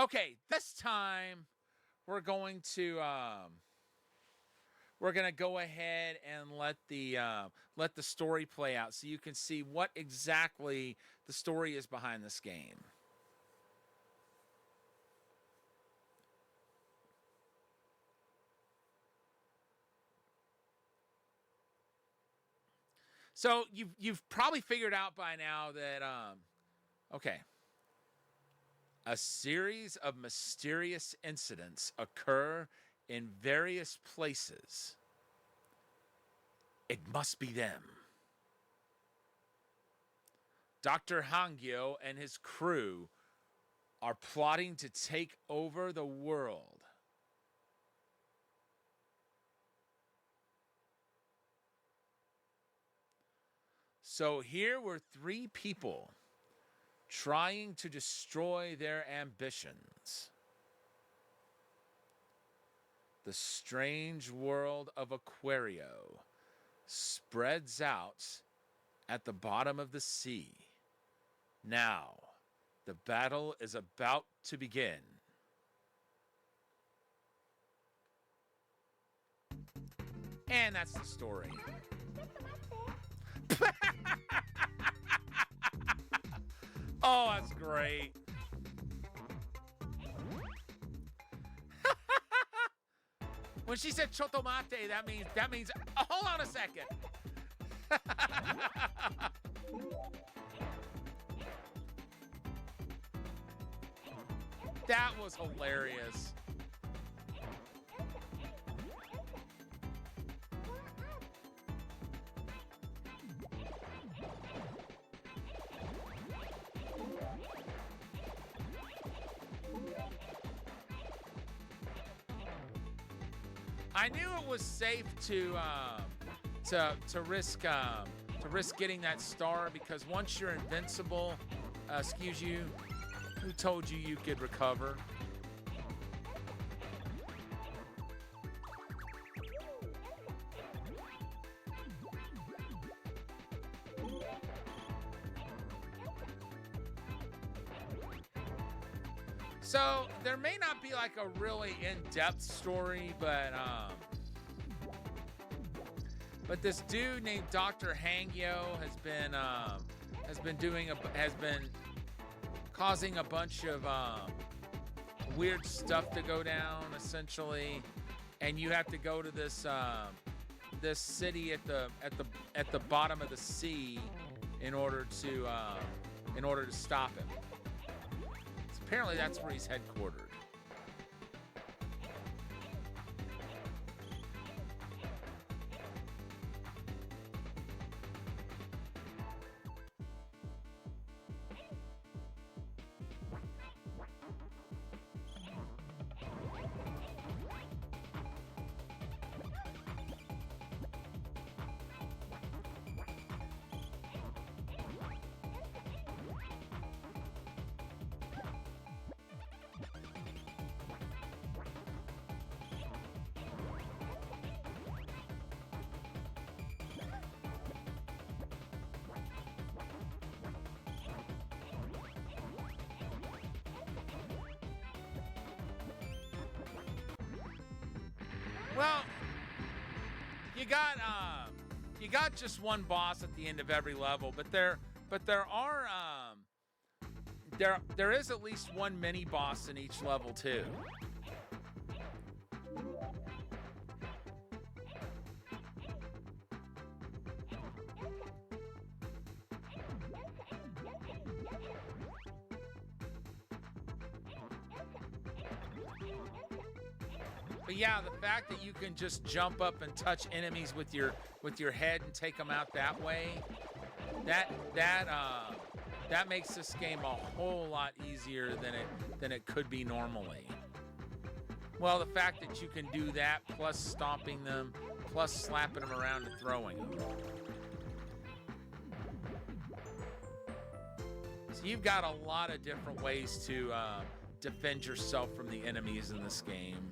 Okay, this time we're going to go ahead and let the story play out so you can see what exactly the story is behind this game. So you've probably figured out by now that okay. A series of mysterious incidents occur in various places. It must be them. Dr. Hangyo and his crew are plotting to take over the world. So here were three people trying to destroy their ambitions. The strange world of Aquario spreads out at the bottom of the sea. Now, the battle is about to begin. And that's the story. Oh, that's great. When she said chotomate, that means hold on a second. That was hilarious. I knew it was safe to risk getting that star, because once you're invincible, excuse you, who told you you could recover? So there may not be like a really in-depth story, but this dude named Dr. Hangyo has been causing a bunch of weird stuff to go down, essentially, and you have to go to this city at the bottom of the sea in order to stop him. Apparently that's where he's headquartered. Well, you got just one boss at the end of every level, but there is at least one mini boss in each level too. But yeah, the fact that you can just jump up and touch enemies with your head and take them out that way, that makes this game a whole lot easier than it could be normally. Well, the fact that you can do that, plus stomping them, plus slapping them around and throwing them. So you've got a lot of different ways to defend yourself from the enemies in this game.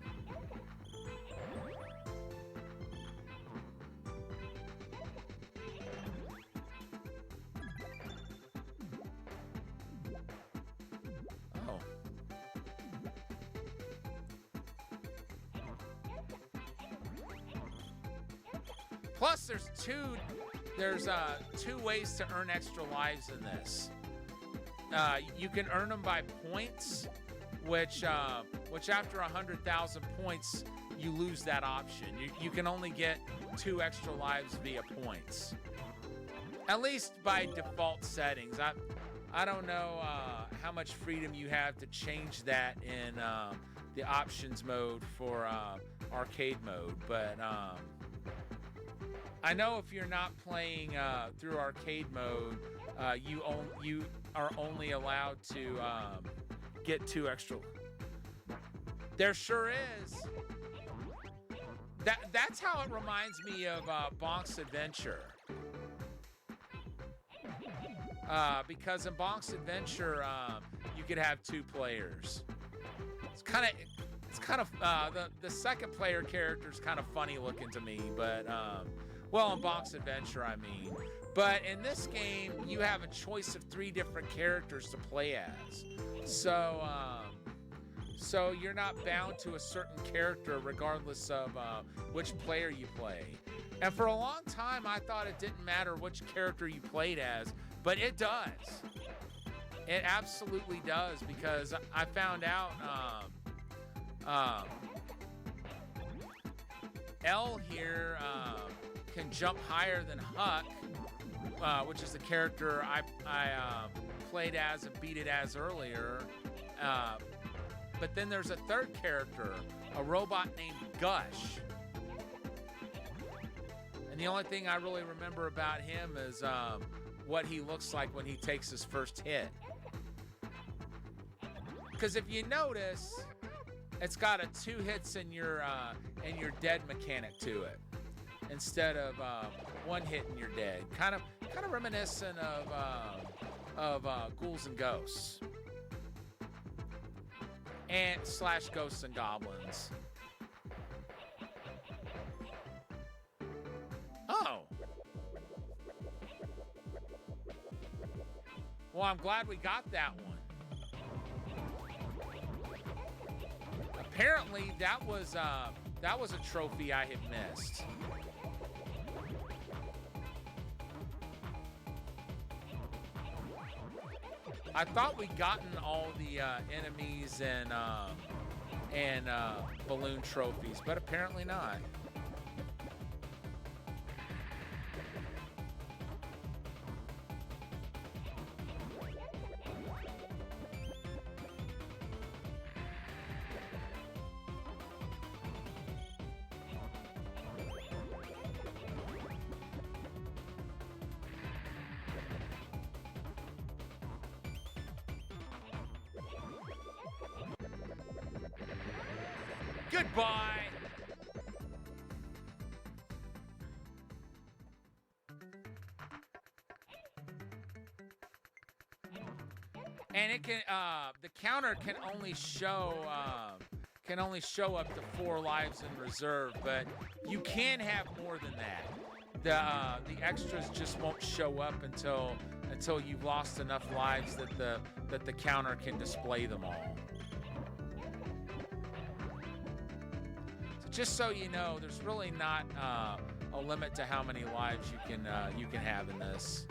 Plus, there's two ways to earn extra lives in this. You can earn them by points, which after 100,000 points, you lose that option. You can only get 2 extra lives via points, at least by default settings. I don't know how much freedom you have to change that in the options mode for arcade mode, but I know if you're not playing through arcade mode, you are only allowed to get 2 extra. There sure is. That's how it reminds me of Bonk's Adventure. Because in Bonk's Adventure, you could have 2 players. It's kind of the second player character is kind of funny looking to me, but well, in Bonk's Adventure, I mean. But in this game, you have a choice of 3 different characters to play as. So you're not bound to a certain character regardless of which player you play. And for a long time, I thought it didn't matter which character you played as, but it does. It absolutely does, because I found out L here can jump higher than Huck, which is the character I played as and beat it as earlier. But then there's a third character, a robot named Gush. And the only thing I really remember about him is what he looks like when he takes his first hit. Because if you notice, it's got a 2 hits and you're dead mechanic to it, instead of 1 hit and you're dead. Kind of reminiscent of Ghouls and Ghosts. And / Ghosts and Goblins. Oh. Well, I'm glad we got that one. Apparently, that was a trophy I had missed. I thought we'd gotten all the enemies and balloon trophies, but apparently not. Goodbye. And it can the counter can only show up to 4 lives in reserve, but you can have more than that. The extras just won't show up until you've lost enough lives that the counter can display them all. Just so you know, there's really not a limit to how many lives you can have in this.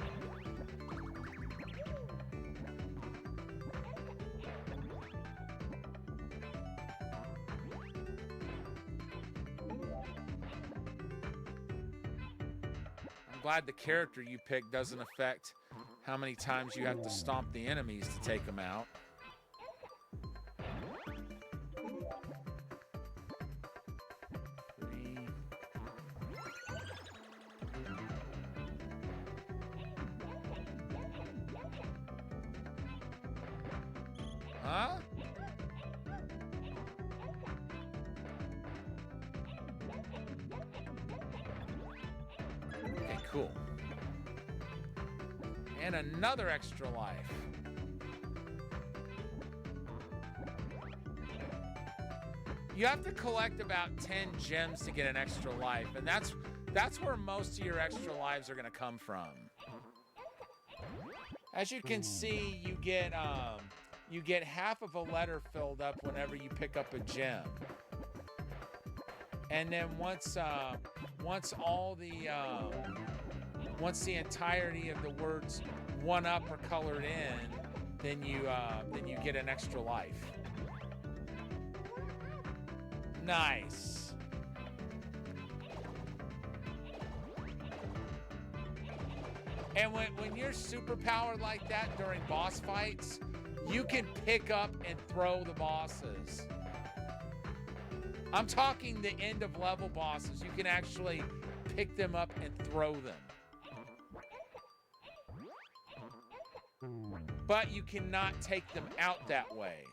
I'm glad the character you pick doesn't affect how many times you have to stomp the enemies to take them out. Huh? Okay, cool. And another extra life. You have to collect about 10 gems to get an extra life, and that's where most of your extra lives are going to come from. As you can see, you get half of a letter filled up whenever you pick up a gem. And then once once all the once the entirety of the words "one up" are colored in, then you get an extra life. Nice. And when you're super powered like that during boss fights, you can pick up and throw the bosses. I'm talking the end of level bosses. You can actually pick them up and throw them. But you cannot take them out that way.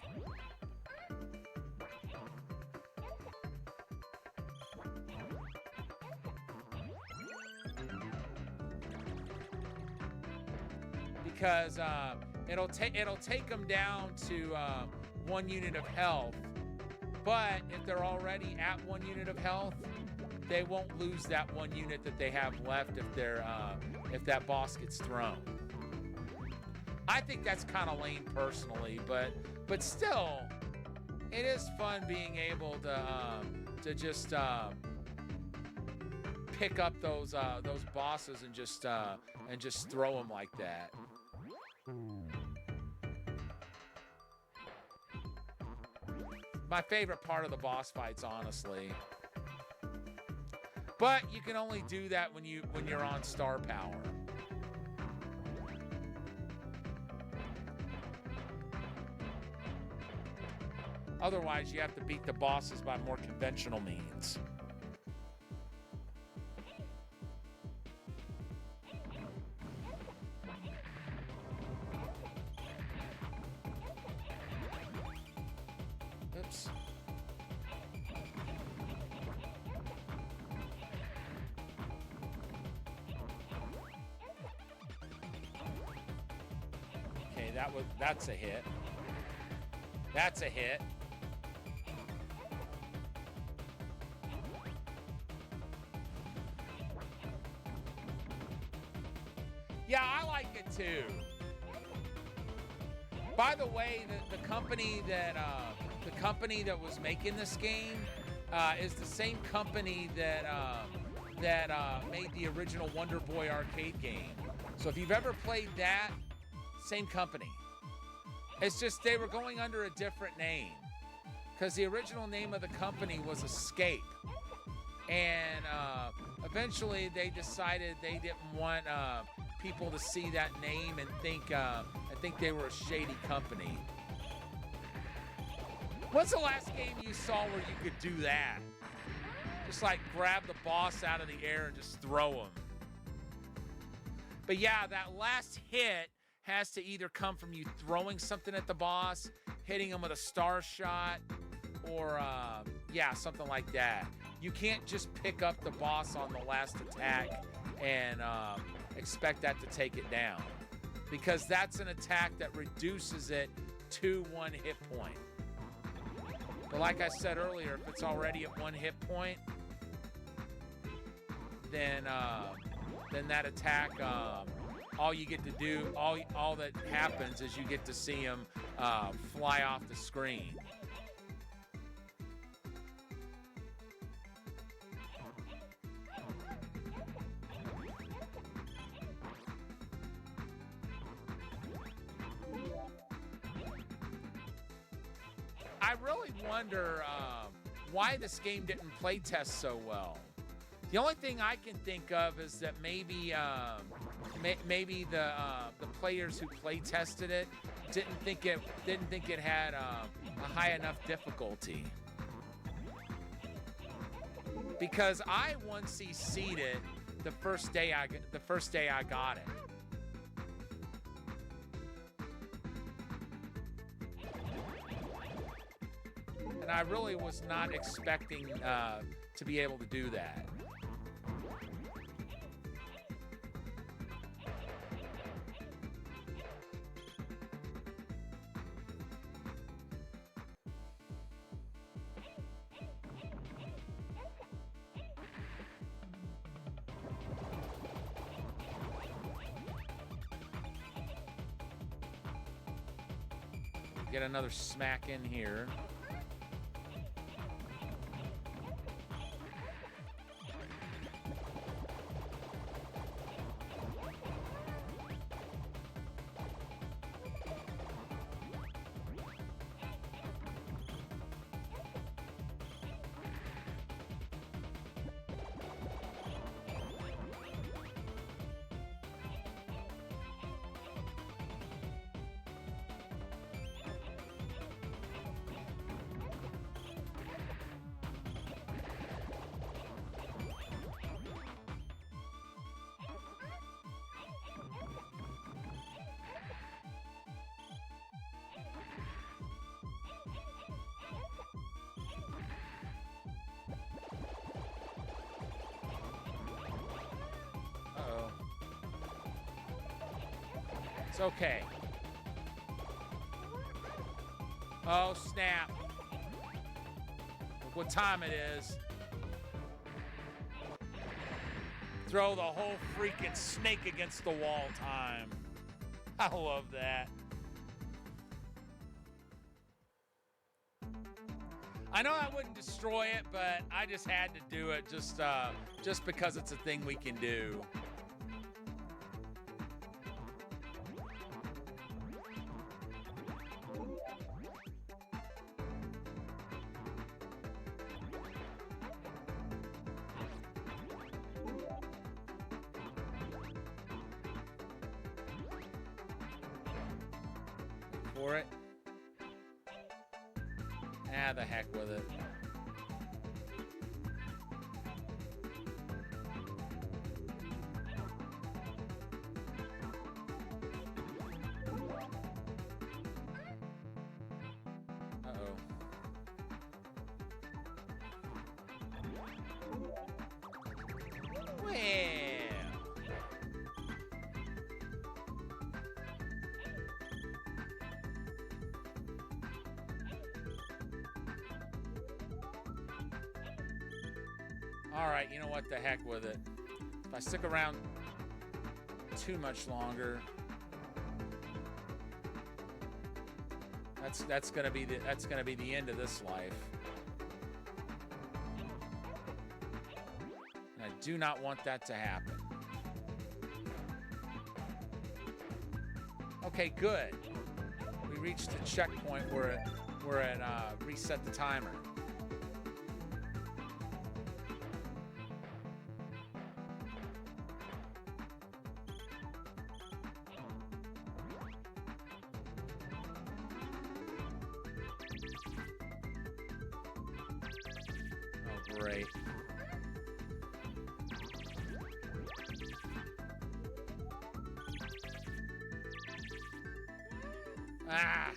Because it'll take them down to 1 unit of health, but if they're already at 1 unit of health, they won't lose that 1 unit that they have left if that boss gets thrown. I think that's kind of lame personally, but still, it is fun being able to just pick up those bosses and just throw them like that. My favorite part of the boss fights, honestly. But you can only do that when you're on star power. Otherwise, you have to beat the bosses by more conventional means. Oops. Okay, that's a hit. That's a hit. Yeah, I like it too. By the way, the company that was making this game is the same company that made the original Wonder Boy arcade game. So if you've ever played that, same company. It's just they were going under a different name because the original name of the company was Escape, and eventually they decided they didn't want people to see that name and think they were a shady company. When's the last game you saw where you could do that? Just like grab the boss out of the air and just throw him. But yeah, that last hit has to either come from you throwing something at the boss, hitting him with a star shot, or yeah, something like that. You can't just pick up the boss on the last attack and expect that to take it down, because that's an attack that reduces it to 1 hit point. But like I said earlier, if it's already at 1 hit point, then that attack, all you get to do, all that happens is you get to see him fly off the screen. I really wonder why this game didn't play test so well. The only thing I can think of is that maybe the players who play tested it didn't think it had a high enough difficulty. Because I once CC'd it the first day I got it. And I really was not expecting to be able to do that. Get another smack in here. It's okay. Oh, snap. Look what time it is. Throw the whole freaking snake against the wall time. I love that. I know I wouldn't destroy it, but I just had to do it just because it's a thing we can do. For it. Ah, the heck with it. Uh-oh. Well. All right, you know what? The heck with it. If I stick around too much longer, that's gonna be the end of this life. And I do not want that to happen. Okay, good. We reached the checkpoint where it reset the timer. Great. Ah!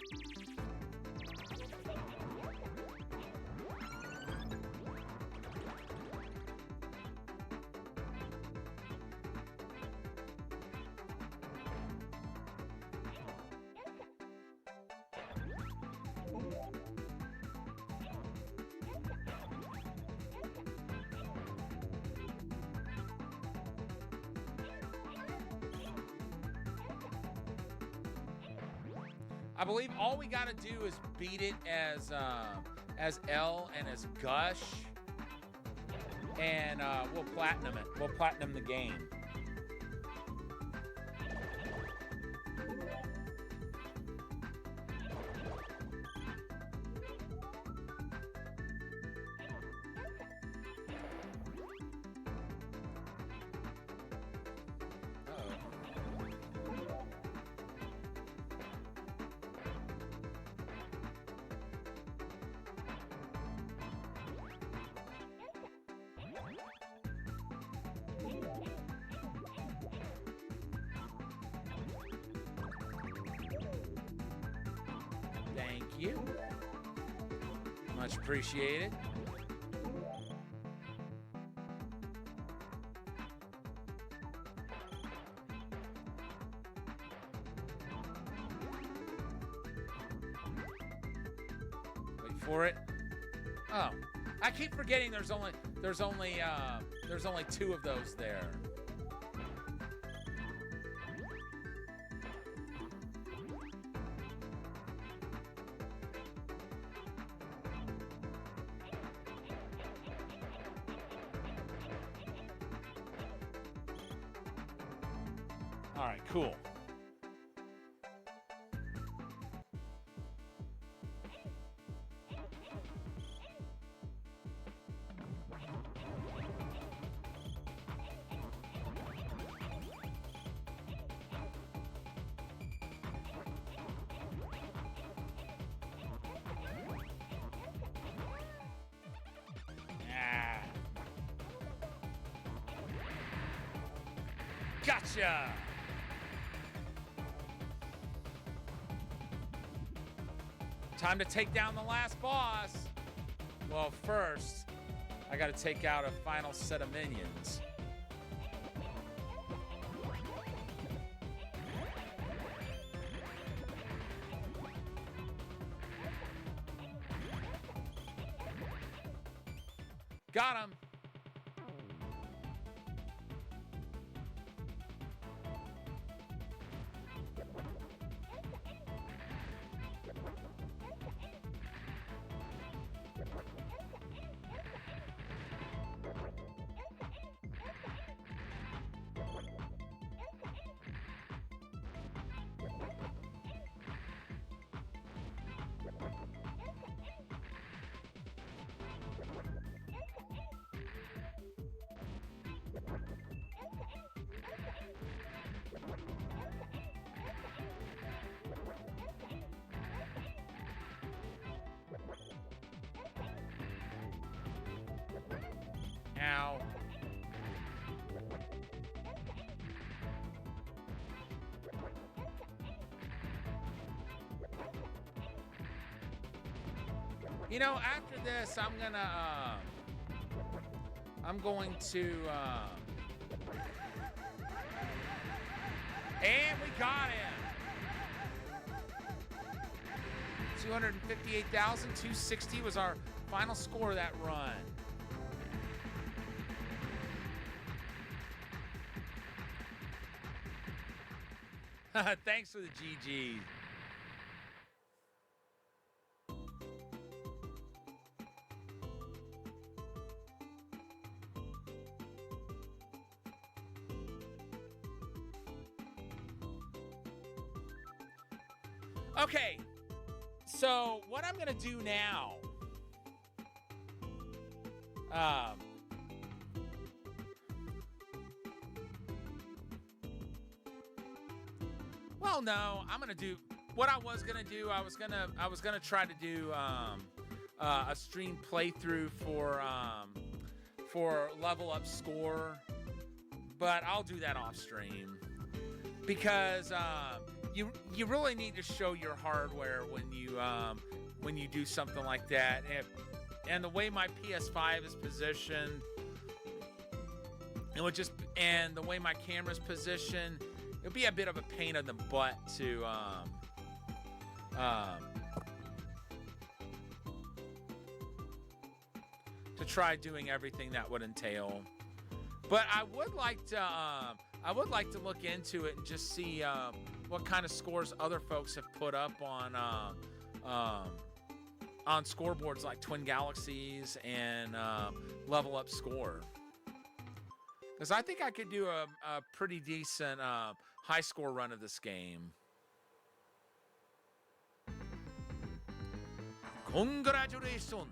I believe all we gotta do is beat it as L and as Gush, and we'll platinum it. We'll platinum the game. Thank you. Much appreciated. Wait for it. Oh, I keep forgetting there's only two of those there. All right, cool. Ah. Gotcha. Time to take down the last boss. Well, first, I gotta take out a final set of minions. Got him. Ow. You know, after this, I'm going to, and we got him. 258,260 was our final score of that run. Thanks for the GG. Okay, so what I'm gonna do now, well, no, I'm gonna do what I was gonna do. I was gonna try to do a stream playthrough for level up score, but I'll do that off stream because you really need to show your hardware when you do something like that. And the way my PS5 is positioned, and the way my camera's positioned, it'll be a bit of a pain in the butt to try doing everything that would entail. But I would like to look into it and just see what kind of scores other folks have put up on scoreboards like Twin Galaxies and Level Up Score. Because I think I could do a pretty decent high score run of this game. Congratulations!